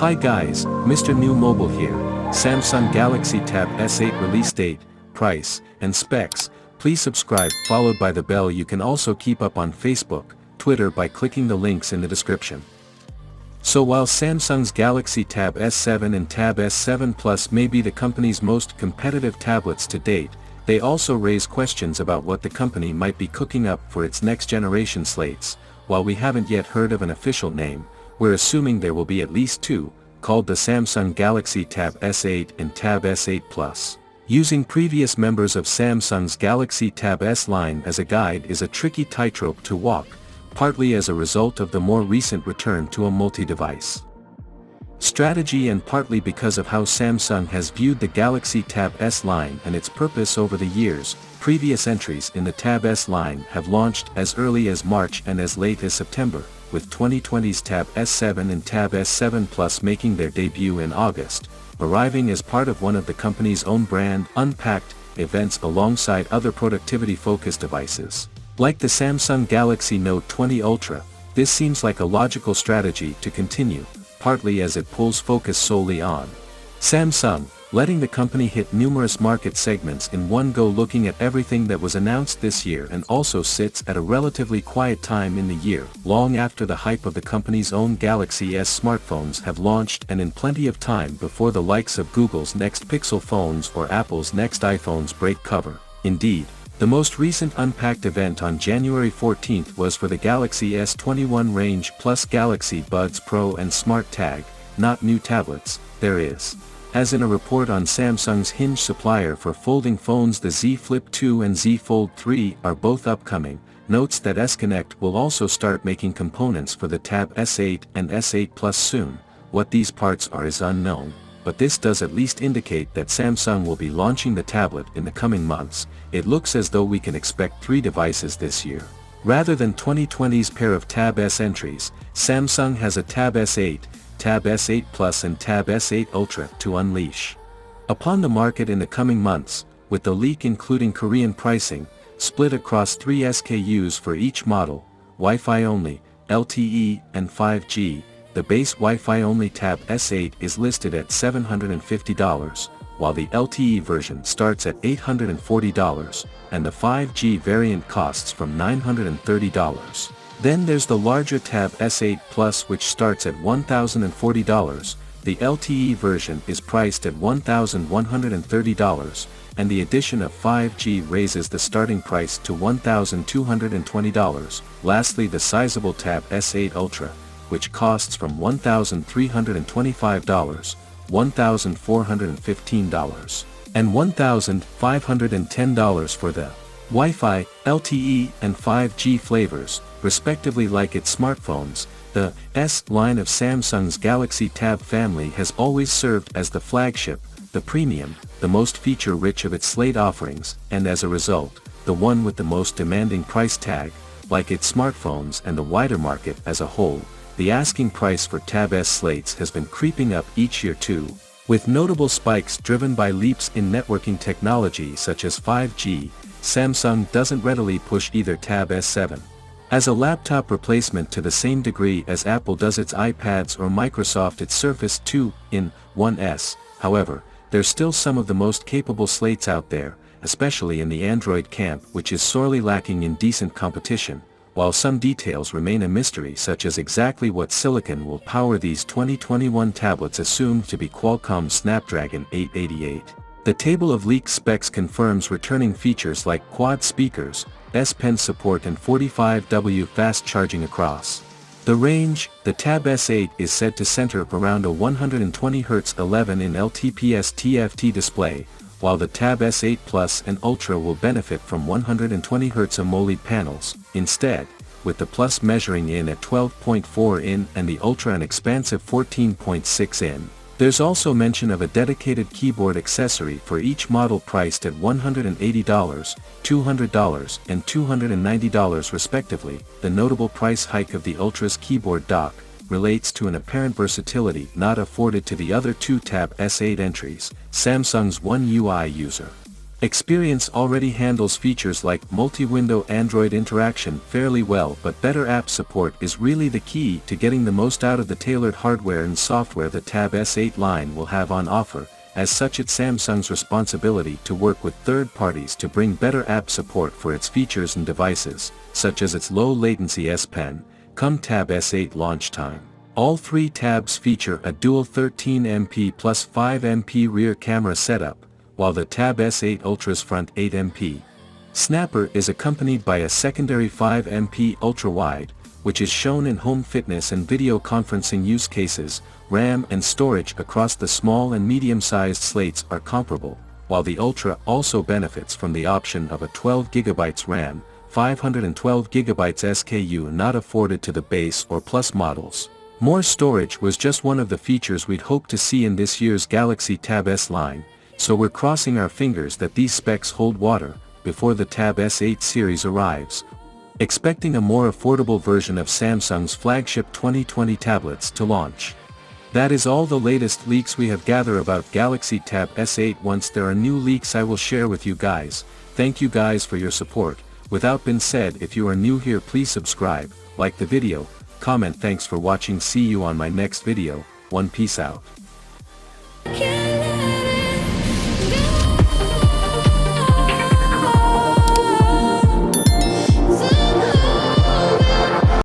Hi guys, Mrnewmobile here. Samsung Galaxy Tab S8 release date, price, and specs. Please subscribe followed by the bell. You can also keep up on Facebook, Twitter by clicking the links in the description. So while Samsung's Galaxy Tab S7 and Tab S7 Plus may be the company's most competitive tablets to date, they also raise questions about what the company might be cooking up for its next generation slates. While we haven't yet heard of an official name, we're assuming there will be at least two, called the Samsung Galaxy Tab S8 and Tab S8 Plus. Using previous members of Samsung's Galaxy Tab S line as a guide is a tricky tightrope to walk, partly as a result of the more recent return to a multi-device strategy and partly because of how Samsung has viewed the Galaxy Tab S line and its purpose over the years. Previous entries in the Tab S line have launched as early as March and as late as September, with 2020's Tab S7 and Tab S7 Plus making their debut in August, arriving as part of one of the company's own brand Unpacked events alongside other productivity-focused devices. Like the Samsung Galaxy Note 20 Ultra, this seems like a logical strategy to continue, partly as it pulls focus solely on Samsung, letting the company hit numerous market segments in one go, looking at everything that was announced this year, and also sits at a relatively quiet time in the year, long after the hype of the company's own Galaxy S smartphones have launched and in plenty of time before the likes of Google's next Pixel phones or Apple's next iPhones break cover. Indeed, the most recent Unpacked event on January 14th was for the Galaxy S21 range plus Galaxy Buds Pro and Smart Tag, not new tablets. There is, as in a report on Samsung's hinge supplier for folding phones, the Z Flip 2 and Z Fold 3 are both upcoming, notes that S-Connect will also start making components for the Tab S8 and S8 Plus soon. What these parts are is unknown, but this does at least indicate that Samsung will be launching the tablet in the coming months. It looks as though we can expect 3 devices this year. Rather than 2020's pair of Tab S entries, Samsung has a Tab S8, Tab S8 Plus and Tab S8 Ultra to unleash upon the market in the coming months, with the leak including Korean pricing, split across 3 SKUs for each model: Wi-Fi only, LTE, and 5G. The base Wi-Fi only Tab S8 is listed at $750, while the LTE version starts at $840, and the 5G variant costs from $930. Then there's the larger Tab S8 Plus, which starts at $1,040, the LTE version is priced at $1,130, and the addition of 5G raises the starting price to $1,220. Lastly, the sizable Tab S8 Ultra, which costs from $1,325, $1,415, and $1,510 for the Wi-Fi, LTE, and 5G flavors, respectively. Like its smartphones, the S line of Samsung's Galaxy Tab family has always served as the flagship, the premium, the most feature-rich of its slate offerings, and as a result, the one with the most demanding price tag. Like its smartphones and the wider market as a whole, the asking price for Tab S slates has been creeping up each year too, with notable spikes driven by leaps in networking technology such as 5G. Samsung doesn't readily push either Tab S7 as a laptop replacement to the same degree as Apple does its iPads or Microsoft its Surface 2-in-1S. However, there's still some of the most capable slates out there, especially in the Android camp, which is sorely lacking in decent competition. While some details remain a mystery, such as exactly what silicon will power these 2021 tablets assumed to be Qualcomm's Snapdragon 888. The table of leaked specs confirms returning features like quad speakers, S Pen support and 45W fast charging across the range. The Tab S8 is said to center around a 120Hz 11-in LTPS TFT display, while the Tab S8 Plus and Ultra will benefit from 120Hz AMOLED panels. Instead, with the Plus measuring in at 12.4 in and the Ultra an expansive 14.6 in. There's also mention of a dedicated keyboard accessory for each model priced at $180, $200, and $290 respectively. The notable price hike of the Ultra's keyboard dock relates to an apparent versatility not afforded to the other 2 Tab S8 entries. Samsung's One UI user Experience already handles features like multi-window Android interaction fairly well, but better app support is really the key to getting the most out of the tailored hardware and software the Tab S8 line will have on offer. As such, it's Samsung's responsibility to work with third parties to bring better app support for its features and devices, such as its low-latency S Pen, come Tab S8 launch time. All three tabs feature a dual 13MP plus 5MP rear camera setup, while the Tab S8 Ultra's front 8MP snapper is accompanied by a secondary 5MP ultra-wide, which is shown in home fitness and video conferencing use cases. RAM and storage across the small and medium-sized slates are comparable, while the Ultra also benefits from the option of a 12GB RAM, 512GB SKU not afforded to the base or Plus models. More storage was just one of the features we'd hoped to see in this year's Galaxy Tab S line, so we're crossing our fingers that these specs hold water before the Tab S8 series arrives, expecting a more affordable version of Samsung's flagship 2020 tablets to launch. That is all the latest leaks we have gathered about Galaxy Tab S8. Once there are new leaks, I will share with you guys. Thank you guys for your support. Without being said, if you are new here, please subscribe, like the video, comment. Thanks for watching. See you on my next video. Peace out.